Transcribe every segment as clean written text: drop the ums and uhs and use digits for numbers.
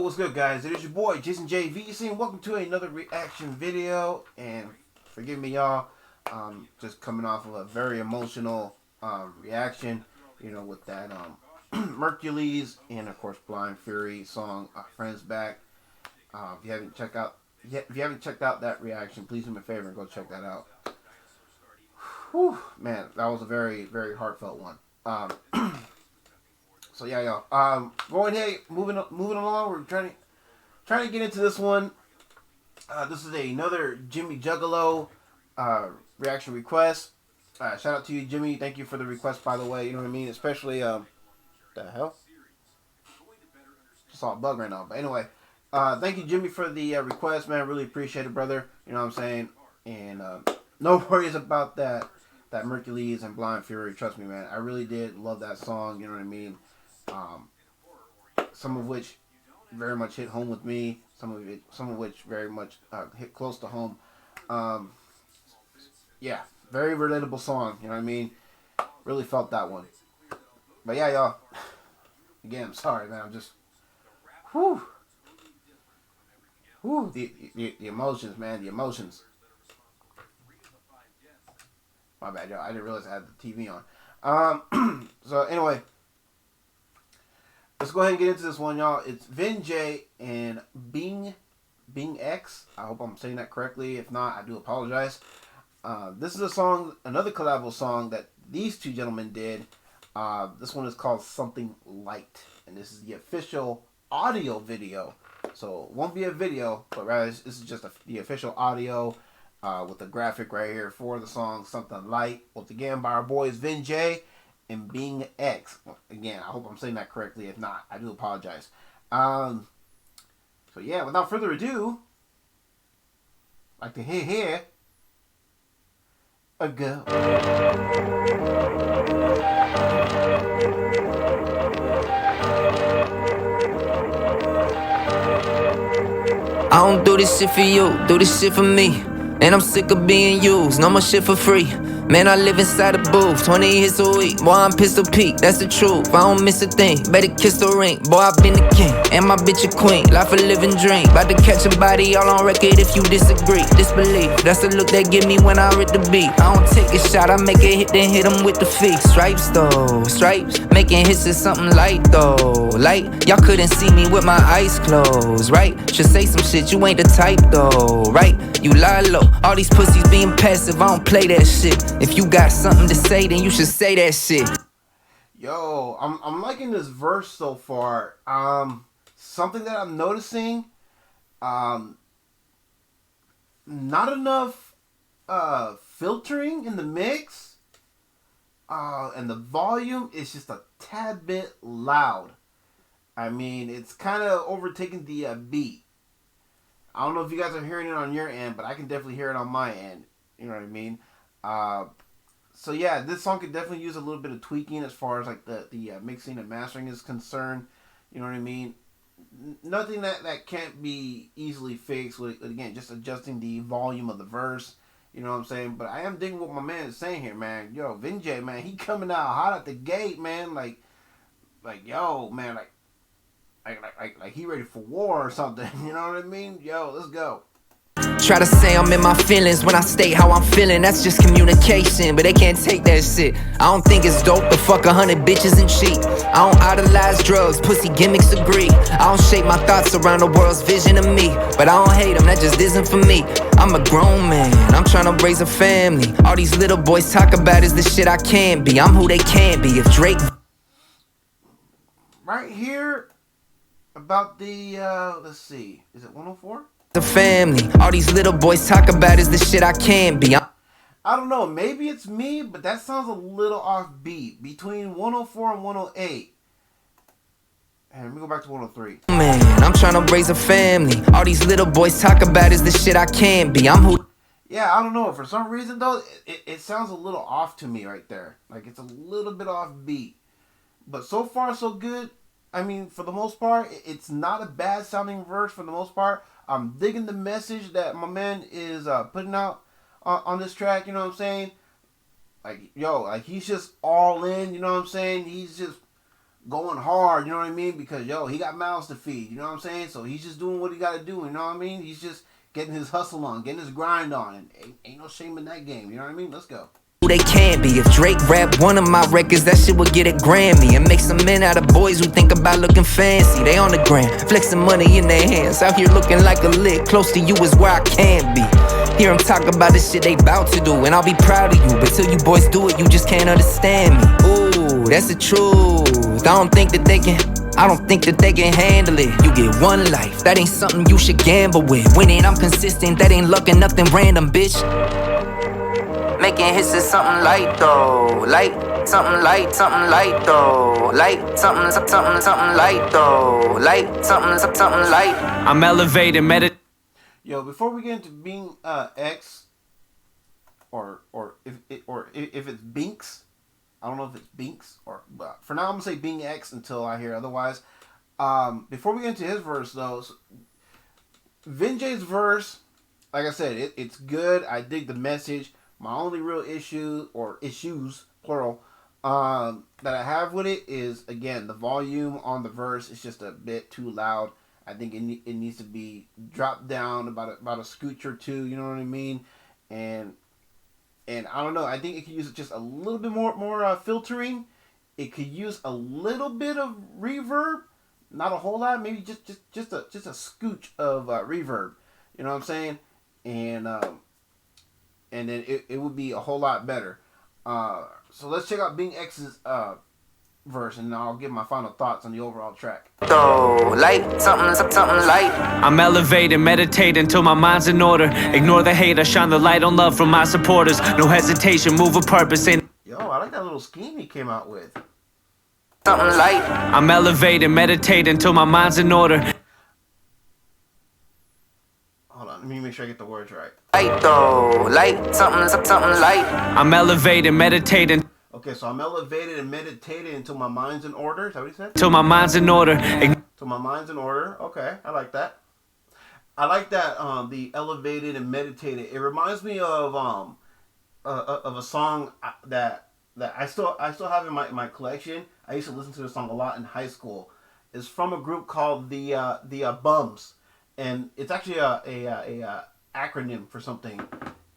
what's good, guys? It is your boy Jason JVC, and welcome to another reaction video. And forgive me, y'all, just coming off of a very emotional reaction, with that Mercules and of course Blind Fury song "Friends Back." If you haven't checked out that reaction, please do me a favor and go check that out. Whew, man, that was a very, very heartfelt one. So yeah, y'all. Going ahead, moving along. We're trying to get into this one. This is another Jimmy Juggalo reaction request. Shout out to you, Jimmy. Thank you for the request, by the way. You know what I mean? Especially the hell. Just saw a bug right now, but anyway. Thank you, Jimmy, for the request, man. Really appreciate it, brother. You know what I'm saying? And no worries about that Mercules and Blind Fury. Trust me, man. I really did love that song. You know what I mean? Some of which very much hit home with me. Some of which very much hit close to home. Yeah, very relatable song. You know what I mean? Really felt that one. But yeah, y'all. Again, I'm sorry, man. I'm just, whew. Whew. The emotions, man. The emotions. My bad, y'all. I didn't realize I had the TV on. So anyway. Let's go ahead and get into this one, y'all. It's Vin and Bingx. I hope I'm saying that correctly. If not, I do apologize. This is a song, another collabo song that these two gentlemen did. This one is called Something Light. And this is the official audio video. So it won't be a video, but rather this is just the official audio with the graphic right here for the song Something Light. Once again, by our boys Vin and Bingx. Again, I hope I'm saying that correctly. If not, I do apologize. So yeah, without further ado, I'd like to hear a go. I don't do this shit for you, do this shit for me. And I'm sick of being used, no more shit for free. Man, I live inside a booth, 20 hits a week. Boy, I'm pistol peak, that's the truth. I don't miss a thing, better kiss the ring. Boy, I been the king, and my bitch a queen. Life a living dream, about to catch a body all on record if you disagree. Disbelief, that's the look they give me when I rip the beat. I don't take a shot, I make a hit, then hit them with the feet. Stripes though, stripes, making hits is something light though. Light, y'all couldn't see me with my eyes closed, right? Should say some shit, you ain't the type though, right? You lie low, all these pussies being passive, I don't play that shit. If you got something to say, then you should say that shit. Yo, I'm liking this verse so far. Something that I'm noticing, not enough filtering in the mix, and the volume is just a tad bit loud. I mean, it's kind of overtaking the beat. I don't know if you guys are hearing it on your end, but I can definitely hear it on my end. You know what I mean? So yeah, this song could definitely use a little bit of tweaking as far as like the mixing and mastering is concerned. You know what I mean? Nothing that can't be easily fixed with, again, just adjusting the volume of the verse. You know what I'm saying? But I am digging what my man is saying here, man. Yo, Vin, man, he coming out hot at the gate, man. Like yo, man, like he ready for war or something. You know what I mean? Yo, let's go. Try to say I'm in my feelings when I state how I'm feeling. That's just communication, but they can't take that shit. I don't think it's dope to fuck 100 bitches and cheat. I don't idolize drugs, pussy gimmicks agree. I don't shape my thoughts around the world's vision of me. But I don't hate them, that just isn't for me. I'm a grown man, I'm trying to raise a family. All these little boys talk about is the shit I can't be. I'm who they can't be. If Drake... Right here, about the, let's see, is it 104? The family, all these little boys talk about is the shit I can't be. I don't know, maybe it's me, but that sounds a little offbeat. Between 104 and 108. And let me go back to 103. Man, I'm trying to raise a family. All these little boys talk about is the shit I can't be. I'm who... Yeah, I don't know. For some reason, though, it sounds a little off to me right there. Like, it's a little bit offbeat. But so far, so good. I mean, for the most part, it's not a bad sounding verse for the most part. I'm digging the message that my man is putting out on this track, you know what I'm saying? Like, yo, like he's just all in, you know what I'm saying? He's just going hard. You know what I mean? Because he got mouths to feed. You know what I'm saying? So he's just doing what he got to do. You know what I mean? He's just getting his hustle on, getting his grind on, and ain't no shame in that game. You know what I mean? Let's go. They can't be. If Drake rap one of my records, that shit would get a Grammy and make some men out of boys who think about looking fancy. They on the gram, flexing money in their hands, out here looking like a lick. Close to you is where I can't be. Hear them talk about the shit they bout to do, and I'll be proud of you. But till you boys do it, you just can't understand me. Ooh, that's the truth. I don't think that they can handle it. You get one life, that ain't something you should gamble with. Winning, I'm consistent, that ain't luck and nothing random, bitch. Making hits is something light though, something light though, something light though, something light. I'm elevated, Yo, before we get into Bing X, or if it's Bingx, I don't know if it's Bingx but for now I'm gonna say Bing X until I hear otherwise. Before we get into his verse though, Vinjay's verse, like I said, it's good. I dig the message. My only real issue, or issues, plural, that I have with it is, again, the volume on the verse is just a bit too loud. I think it needs to be dropped down about a scooch or two, you know what I mean? And I don't know, I think it could use just a little bit more filtering. It could use a little bit of reverb, not a whole lot, maybe just a scooch of reverb, you know what I'm saying? And then it would be a whole lot better. So let's check out Bing X's verse, and I'll give my final thoughts on the overall track. Something light. I'm elevated, meditating till my mind's in order. Ignore the hate, I shine the light on love from my supporters. No hesitation, move with purpose. Yo, I like that little scheme he came out with. Something light. I'm elevated, meditating till my mind's in order. Hold on, let me make sure I get the words right. Something light. I'm elevated, meditating. Okay, so I'm elevated and meditated until my mind's in order. Is that what he said? Till my mind's in order. Till my mind's in order. Okay, I like that. I like that. The elevated and meditated. It reminds me of a song that I still have in my collection. I used to listen to this song a lot in high school. It's from a group called the Bums, and it's actually a acronym for something.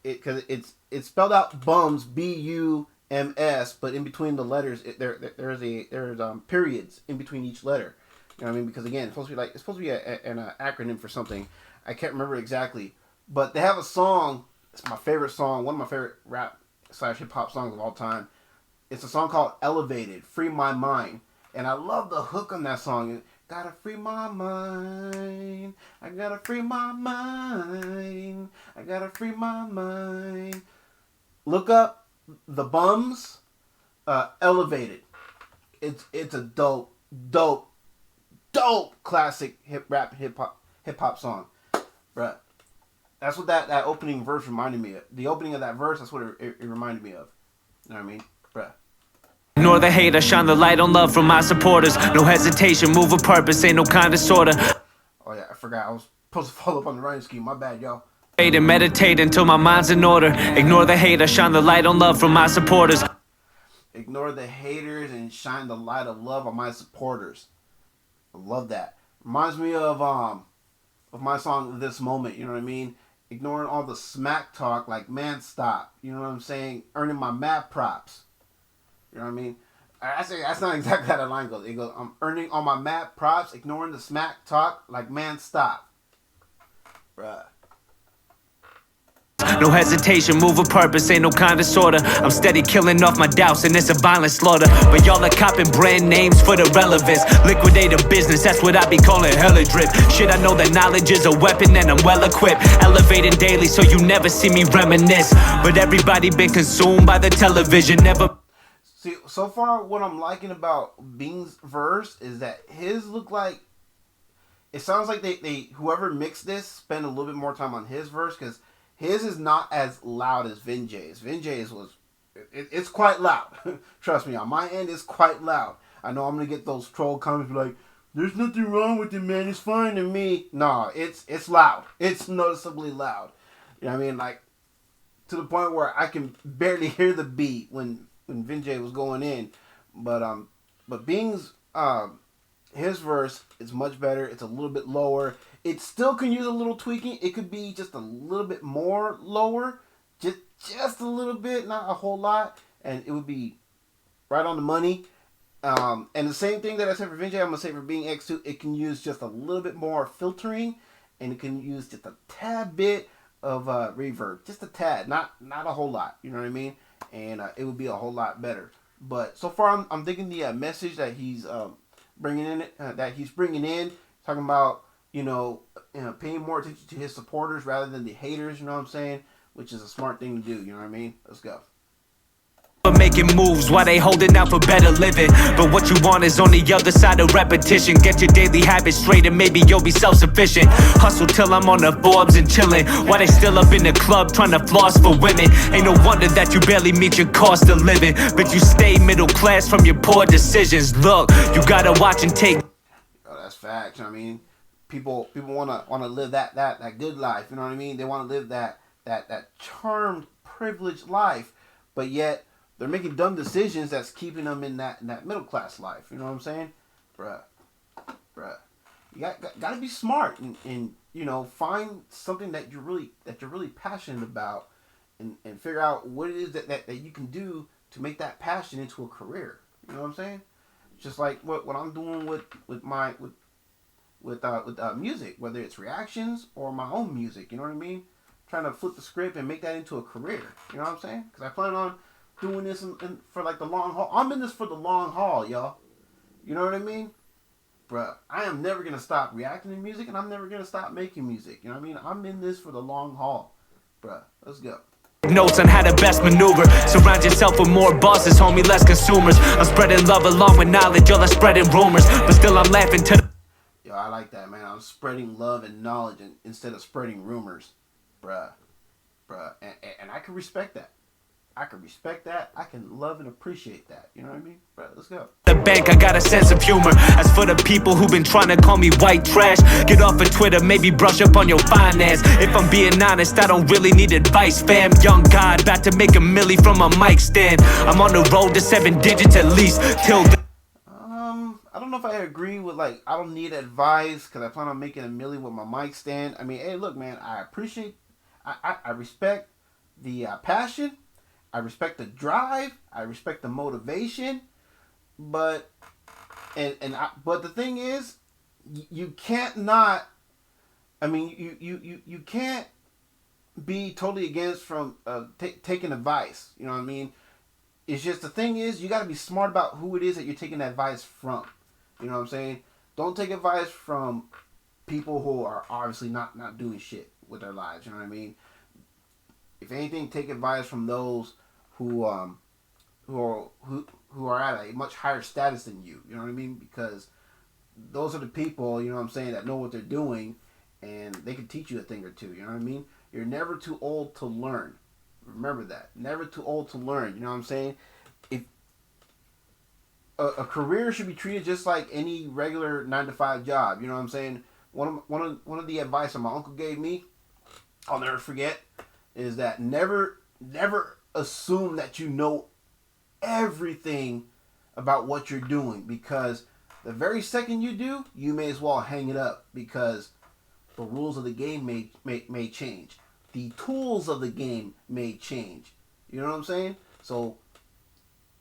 Because it's spelled out Bums, BUMS, but in between the letters there's periods in between each letter. You know what I mean? Because again, it's supposed to be an acronym for something. I can't remember exactly, but they have a song. It's my favorite song, one of my favorite rap / hip hop songs of all time. It's a song called "Elevated," "Free My Mind," and I love the hook on that song. Gotta free my mind. I gotta free my mind. I gotta free my mind. Look up the Bums, "Elevated." It's a dope classic hip hop song, bruh. That's what that opening verse reminded me of. The opening of that verse, that's what it reminded me of. You know what I mean, bruh. Ignore the hate, I shine the light on love from my supporters. No hesitation, move with purpose, ain't no kind of sorta. Oh yeah, I forgot. I was supposed to follow up on the rhyme scheme. My bad, y'all. And meditate until my mind's in order. Ignore the hate, I shine the light on love from my supporters. Ignore the haters and shine the light of love on my supporters. I love that. Reminds me of my song "This Moment." You know what I mean? Ignoring all the smack talk, like, man, stop. You know what I'm saying? Earning my mad props. You know what I mean? I say that's not exactly how the line goes. It goes, I'm earning all my mad props, ignoring the smack talk, like, man, stop. Bruh. No hesitation, move with purpose, ain't no kind of sorta. I'm steady killing off my doubts and it's a violent slaughter. But y'all are copping brand names for the relevance. Liquidate a business, that's what I be calling hella drip. Shit, I know that knowledge is a weapon and I'm well equipped. Elevating daily so you never see me reminisce. But everybody been consumed by the television, never. See, so far what I'm liking about Bing's verse is that his look like, it sounds like they whoever mixed this spent a little bit more time on his verse, because his is not as loud as Vinjay's. Vinjay's it's quite loud. Trust me, on my end, it's quite loud. I know I'm going to get those troll comments like, there's nothing wrong with it, man. It's fine to me. No, it's loud. It's noticeably loud. You know what I mean? Like, to the point where I can barely hear the beat when Vinjay was going in. But Bing's Um, his verse is much better. It's a little bit lower. It still can use a little tweaking. It could be just a little bit more lower, just a little bit, not a whole lot, and it would be right on the money. And the same thing that I said for Vinci, I'm gonna say for Bingx too. It can use just a little bit more filtering, and it can use just a tad bit of reverb, just a tad, not a whole lot. You know what I mean? And it would be a whole lot better. But so far, I'm thinking the message that he's bringing in, talking about paying more attention to his supporters rather than the haters. You know what I'm saying? Which is a smart thing to do. You know what I mean? Let's go. Making moves while they holding out for better living. But what you want is on the other side of repetition. Get your daily habits straight and maybe you'll be self-sufficient. Hustle till I'm on the Forbes and chilling, while they still up in the club trying to floss for women. Ain't no wonder that you barely meet your cost of living, but you stay middle class from your poor decisions. Look, you gotta watch and take. Oh, that's facts. I mean, people wanna live that good life. You know what I mean? They want to live that charmed, privileged life, but yet they're making dumb decisions that's keeping them in that middle class life. You know what I'm saying? Bruh. You gotta be smart and find something that you're really passionate about and figure out what it is that you can do to make that passion into a career. You know what I'm saying? Just like what I'm doing with music, whether it's reactions or my own music. You know what I mean? Trying to flip the script and make that into a career. You know what I'm saying? Because I plan on doing this for like the long haul. I'm in this for the long haul, y'all. You know what I mean? Bruh, I am never going to stop reacting to music, and I'm never going to stop making music. You know what I mean? I'm in this for the long haul. Bruh, let's go. Notes on how to best maneuver. Surround yourself with more bosses, homie, less consumers. I'm spreading love along with knowledge, y'all are spreading rumors, but still I'm laughing to the... Yo, I like that, man. I'm spreading love and knowledge instead of spreading rumors. Bruh. And I can respect that. I can love and appreciate that. You know what I mean? Bro, let's go. The bank, I got a sense of humor. As for the people who've been trying to call me white trash, get off of Twitter, maybe brush up on your finance. If I'm being honest, I don't really need advice, fam. Young God, about to make a milli from a mic stand. I'm on the road to 7 digits at least. Till I don't know if I agree with I don't need advice because I plan on making a milli with my mic stand. I mean, hey, look, man, I respect the passion. I respect the drive. I respect the motivation, but the thing is, you can't not. I mean, you can't be totally against from taking advice. You know what I mean? It's just the thing is, you got to be smart about who it is that you're taking advice from. You know what I'm saying? Don't take advice from people who are obviously not doing shit with their lives. You know what I mean? If anything, take advice from those who are at a much higher status than you. You know what I mean? Because those are the people, you know what I'm saying, that know what they're doing, and they can teach you a thing or two. You know what I mean? You're never too old to learn. Remember that. Never too old to learn. You know what I'm saying? If a career should be treated just like any regular 9-to-5 job. You know what I'm saying? One of the advice that my uncle gave me, I'll never forget, is that never assume that you know everything about what you're doing, because the very second you do, you may as well hang it up, because the rules of the game may change. The tools of the game may change. You know what I'm saying? So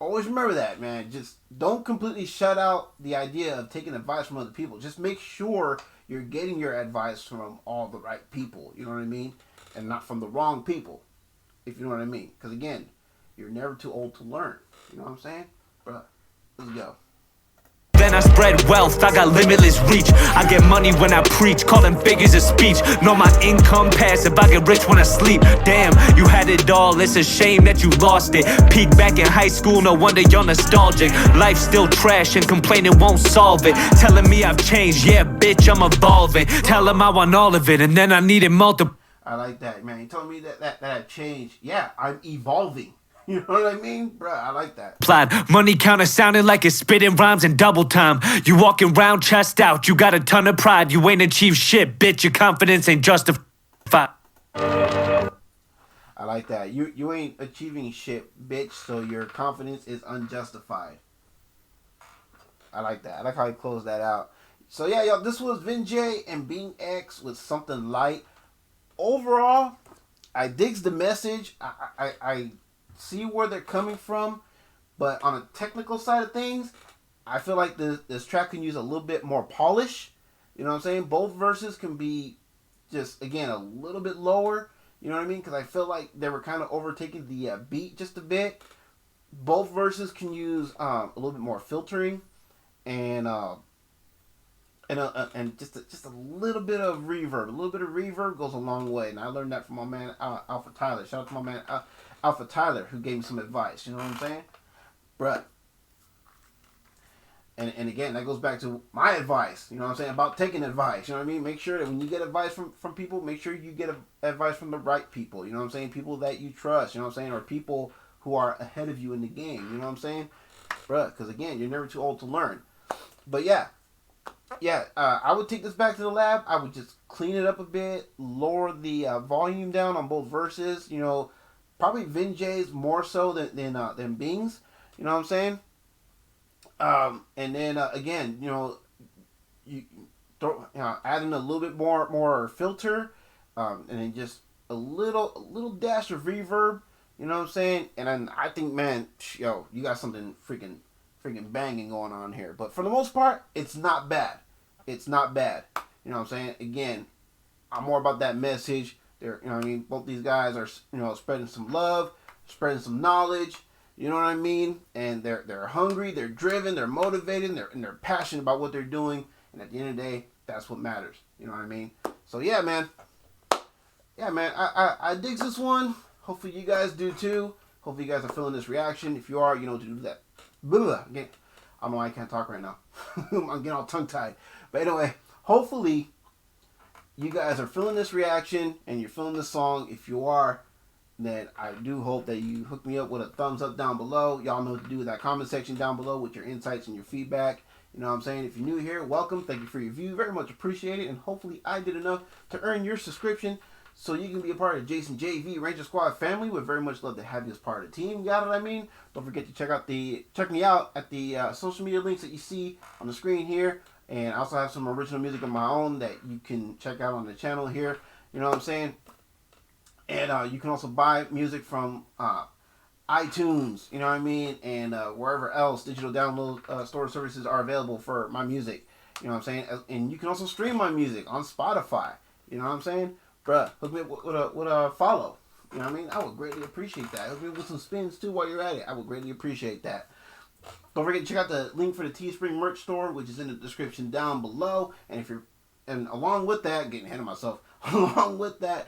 always remember that, man. Just don't completely shut out the idea of taking advice from other people. Just make sure you're getting your advice from all the right people. You know what I mean? And not from the wrong people. If you know what I mean. Because again, you're never too old to learn. You know what I'm saying? Bruh, let's go. Then I spread wealth, I got limitless reach. I get money when I preach, call them figures of speech. Know my income passive, I get rich when I sleep. Damn, you had it all, it's a shame that you lost it. Peak back in high school, no wonder you're nostalgic. Life's still trash and complaining won't solve it. Telling me I've changed, yeah bitch, I'm evolving. Tell them I want all of it, and then I need it multiple. I like that, man. You told me that I've changed. Yeah, I'm evolving. You know what I mean? Bruh, I like that. Money counter sounding like it's spitting rhymes in double time. You walking around chest out, you got a ton of pride. You ain't achieved shit, bitch, your confidence ain't justified. I like that. You ain't achieving shit, bitch, so your confidence is unjustified. I like that. I like how he closed that out. So yeah, yo, this was Vin and Bingx with Something Light. Overall, I digs the message. I see where they're coming from, but on a technical side of things, I feel like this track can use a little bit more polish. You know what I'm saying? Both verses can be just, again, a little bit lower. You know what I mean? Because I feel like they were kind of overtaking the beat just a bit. Both verses can use a little bit more filtering and just a little bit of reverb. A little bit of reverb goes a long way, and I learned that from my man Alpha Tyler. Shout out to my man Alpha Tyler, who gave me some advice. You know what I'm saying, bruh? And again, that goes back to my advice. You know what I'm saying about taking advice. You know what I mean. Make sure that when you get advice from people, make sure you get advice from the right people. You know what I'm saying. People that you trust. You know what I'm saying, or people who are ahead of you in the game. You know what I'm saying, bruh? Because again, you're never too old to learn. But yeah. I would take this back to the lab. I would just clean it up a bit, lower the volume down on both verses. You know, probably Vin J's more so than Bing's. You know what I'm saying? And then again, you know, you throw add in a little bit more filter, and then just a little dash of reverb. You know what I'm saying? And then I think, man, yo, you got something freaking banging going on here. But for the most part, it's not bad. It's not bad. You know what I'm saying? Again, I'm more about that message. They're, you know what I mean? Both these guys are, you know, spreading some love, spreading some knowledge. You know what I mean? And they're hungry, they're driven, they're motivated, and they're passionate about what they're doing. And at the end of the day, that's what matters. You know what I mean? So yeah, man. Yeah, man. I dig this one. Hopefully you guys do too. Hopefully you guys are feeling this reaction. If you are, you know, to do that. Again, I don't know why I can't talk right now. I'm getting all tongue tied. But anyway, hopefully you guys are feeling this reaction and you're feeling this song. If you are, then I do hope that you hook me up with a thumbs up down below. Y'all know what to do with that comment section down below with your insights and your feedback. You know what I'm saying? If you're new here, welcome. Thank you for your view. Very much appreciated. And hopefully I did enough to earn your subscription so you can be a part of Jason JV Ranger Squad family. We'd very much love to have you as part of the team. You got what I mean? Don't forget to check me out at the social media links that you see on the screen here. And I also have some original music of my own that you can check out on the channel here. You know what I'm saying? And you can also buy music from iTunes, you know what I mean? And wherever else digital download store services are available for my music. You know what I'm saying? And you can also stream my music on Spotify. You know what I'm saying? Bruh, hook me up with a follow. You know what I mean? I would greatly appreciate that. Hook me up with some spins too while you're at it. I would greatly appreciate that. Don't forget to check out the link for the TeeSpring merch store, which is in the description down below. And along with that, getting ahead of myself, along with that,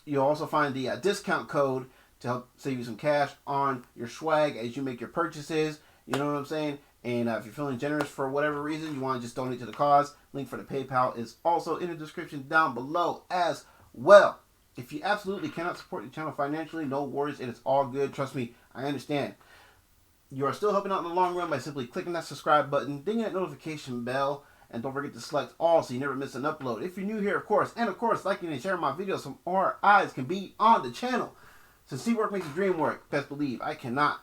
you'll also find the discount code to help save you some cash on your swag as you make your purchases. You know what I'm saying? And if you're feeling generous for whatever reason, you want to just donate to the cause, link for the PayPal is also in the description down below as well. If you absolutely cannot support the channel financially, no worries. It is all good. Trust me, I understand. You are still helping out in the long run by simply clicking that subscribe button, dinging that notification bell, and don't forget to select all so you never miss an upload. If you're new here, of course, liking and sharing my videos so more eyes can be on the channel. Since work makes the dream work, best believe I cannot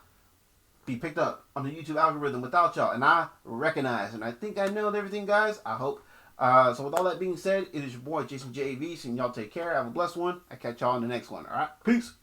be picked up on the YouTube algorithm without y'all. And I recognize, and I think I nailed everything, guys. I hope. So with all that being said, it is your boy, Jason JV. So y'all take care. Have a blessed one. I catch y'all in the next one. All right? Peace.